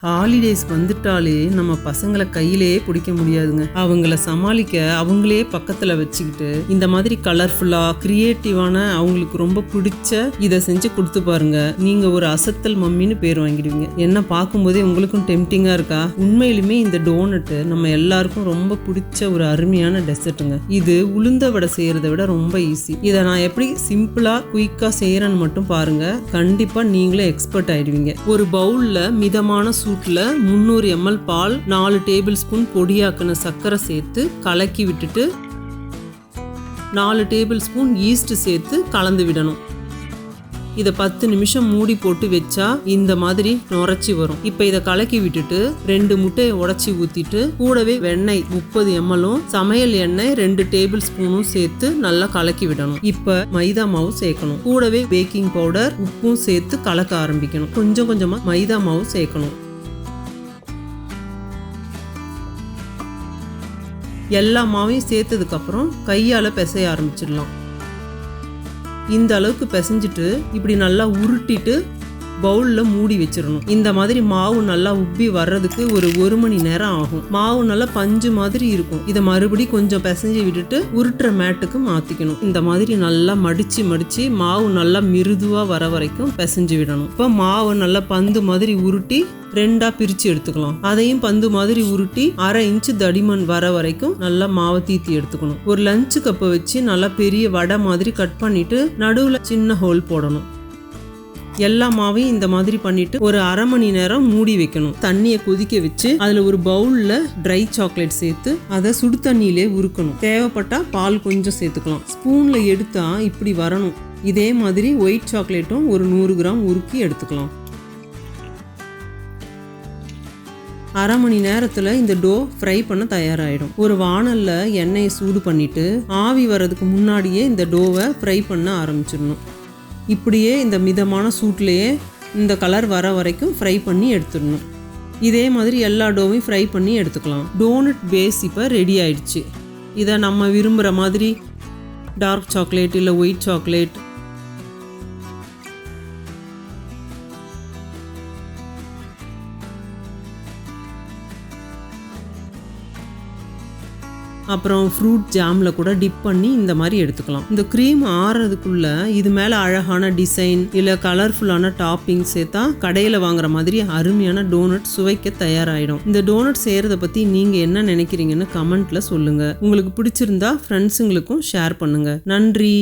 Holidays வந்துட்டாலே நம்ம பசங்களை கையிலேயே பிடிக்க முடியாதுங்க. அவங்கள சமாளிக்க அவங்களே பக்கத்துல வச்சுக்கிட்டு இந்த மாதிரி கலர்ஃபுல்லா கிரியேட்டிவான அவங்களுக்கு ரொம்ப பிடிச்ச இதை செஞ்சு கொடுத்து பாருங்க. நீங்க ஒரு அசத்தல் மம்மின்னு பேர் வாங்கிடுவீங்க. என்ன பார்க்கும்போதே உங்களுக்கும் டெம்டிங்கா இருக்கா? உண்மையிலுமே இந்த டோனட்டு நம்ம எல்லாருக்கும் ரொம்ப பிடிச்ச ஒரு அருமையான டெசர்ட்டுங்க. இது உளுந்த வடை செய்யறத விட ரொம்ப ஈஸி. இதை நான் எப்படி சிம்பிளா குயிக்கா செய்யறேன்னு மட்டும் பாருங்க. கண்டிப்பா நீங்களே எக்ஸ்பர்ட் ஆயிடுவீங்க. ஒரு பவுல்ல மிதமான சூட்ல 300 ml பால், 4 டேபிள் ஸ்பூன் பொடியாக்கின சர்க்கரை சேர்த்து கலக்கி விட்டுட்டு 4 டேபிள் ஸ்பூன் ஈஸ்ட் சேர்த்து கலந்து விடணும். இதை 10 நிமிஷம் மூடி போட்டு வச்சா இந்த மாதிரி நுரைச்சி வரும். இப்போ இதை கலக்கி விட்டுட்டு 2 முட்டையை உடைச்சி ஊத்திட்டு கூடவே வெண்ணெய் 30 ml சமையல் எண்ணெய் 2 டேபிள் ஸ்பூனும் சேர்த்து நல்லா கலக்கி விடணும். இப்போ மைதா மாவு சேர்க்கணும். கூடவே பேக்கிங் பவுடர், உப்பும் சேர்த்து கலக்க ஆரம்பிக்கணும். கொஞ்சம் கொஞ்சமா மைதா மாவு சேர்க்கணும். எல்லா மாவையும் சேர்த்ததுக்கு அப்புறம் கையால பிசைய ஆரம்பிச்சிடலாம். இந்த அளவுக்கு பிசைஞ்சிட்டு இப்படி நல்லா உருட்டிட்டு பவுல்ல மூடி வச்சிடணும். இந்த மாதிரி மாவு நல்லா உப்பி வர்றதுக்கு ஒரு மணி நேரம் ஆகும். மாவு நல்லா பஞ்சு மாதிரி இருக்கும். இதை மறுபடி கொஞ்சம் பிசைஞ்சு விட்டுட்டு உருட்டுற மேட்டுக்கு மாத்திக்கணும். இந்த மாதிரி நல்லா மடிச்சு மாவு நல்லா மிருதுவா வர வரைக்கும் பிசைஞ்சு விடணும். இப்போ மாவு நல்லா பந்து மாதிரி உருட்டி 2ஆ பிரிச்சு எடுத்துக்கலாம். அதையும் பந்து மாதிரி உருட்டி 1/2 இன்ச்சு தடிமன் வர வரைக்கும் நல்லா மாவை தீத்தி எடுத்துக்கணும். ஒரு லஞ்ச் கப்பை வச்சு நல்லா பெரிய வடை மாதிரி கட் பண்ணிட்டு நடுவுல சின்ன ஹோல் போடணும். எல்லா மாவையும் இந்த மாதிரி பண்ணிட்டு ஒரு 1/2 மணி நேரம் மூடி வைக்கணும். தண்ணியை கொதிக்க வச்சு அதுல ஒரு பவுல்ல ட்ரை சாக்லேட் சேர்த்து அதை சுடு தண்ணியிலே உருக்கணும். தேவைப்பட்டா பால் கொஞ்சம் சேர்த்துக்கலாம். ஸ்பூன்ல எடுத்தா இப்படி வரணும். இதே மாதிரி ஒயிட் சாக்லேட்டும் ஒரு 100 கிராம் உருக்கி எடுத்துக்கலாம். 1/2 மணி நேரத்துல இந்த டோ ஃப்ரை பண்ண தயாராகிடும். ஒரு வாணல்ல எண்ணெயை சூடு பண்ணிட்டு ஆவி வர்றதுக்கு முன்னாடியே இந்த டோவை ஃப்ரை பண்ண ஆரம்பிச்சிடணும். இப்படியே இந்த மிதமான சூட்லேயே இந்த கலர் வர வரைக்கும் ஃப்ரை பண்ணி எடுத்துடணும். இதே மாதிரி எல்லா டோவையும் ஃப்ரை பண்ணி எடுத்துக்கலாம். டோனட் பேஸ் இப்போ ரெடி ஆயிடுச்சு. இதை நம்ம விரும்புகிற மாதிரி டார்க் சாக்லேட் இல்லை ஒயிட் சாக்லேட், அப்புறம் ஃப்ரூட் ஜாமில் கூட டிப் பண்ணி இந்த மாதிரி எடுத்துக்கலாம். இந்த க்ரீம் ஆறுறதுக்குள்ள இது மேலே அழகான டிசைன் இல்லை கலர்ஃபுல்லான டாப்பிங் சேர்த்தா கடையில் வாங்குற மாதிரி அருமையான டோனட் சுவைக்க தயாராகிடும். இந்த டோனட் செய்கிறத பற்றி நீங்கள் என்ன நினைக்கிறீங்கன்னு கமெண்ட்டில் சொல்லுங்கள். உங்களுக்கு பிடிச்சிருந்தா ஃப்ரெண்ட்ஸுங்களுக்கும் ஷேர் பண்ணுங்கள். நன்றி.